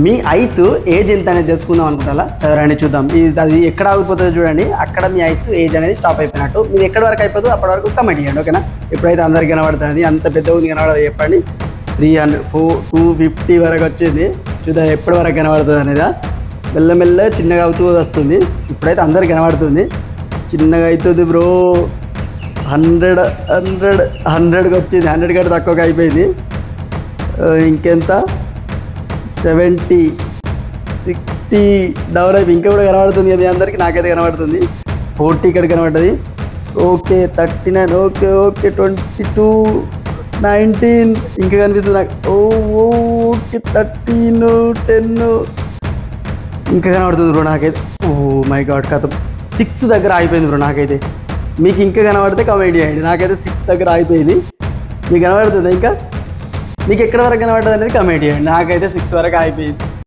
మీ ice age ఎంత అనేది తెలుసుకుందాం అనుకుంటా. చదరండి చూద్దాం. అది ఎక్కడ ఆగిపోతుందో చూడండి, అక్కడ మీ ఐస్ ఏజ్ అనేది స్టాప్ అయిపోయినట్టు. మీరు ఎక్కడి వరకు అయిపోతుందో అప్పటి వరకు కమెంట్ చేయండి, ఓకేనా? ఎప్పుడైతే అందరికి కనబడుతుంది, అంత పెద్ద ఉంది కనబడదు చెప్పండి. 300, 250 వరకు వచ్చింది. చూద్దాం ఎప్పటి వరకు కనబడుతుంది అనేది. మెల్లమెల్ల చిన్నగా అవుతూ వస్తుంది. ఇప్పుడైతే అందరికి కనబడుతుంది, చిన్నగా అవుతుంది బ్రో. 100కి వచ్చింది. 100 కంటే తక్కువగా అయిపోయింది. ఇంకెంత? 70, 60 డౌన్ అయిపోయి ఇంకా కూడా కనబడుతుంది మీ అందరికీ. నాకైతే కనబడుతుంది. 40 ఇక్కడ కనబడుతుంది. ఓకే 39, ఓకే 22, 19 ఇంకా కనిపిస్తుంది నాకు. ఓకే 13, 10 ఇంకా కనబడుతుంది బ్రో నాకైతే. ఓ మై గాడ్, కథ 6 దగ్గర ఆగిపోయింది బ్రో నాకైతే. మీకు ఇంకా కనబడితే కామెంట్ చేయండి. నాకైతే 6 దగ్గర ఆగిపోయింది. మీకు కనబడుతుంది ఇంకా? మీకు ఎక్కడ వరకు కనబడుతుంది అనేది కామెంట్ చేయండి. నాకైతే 6 వరకు అయిపోయింది.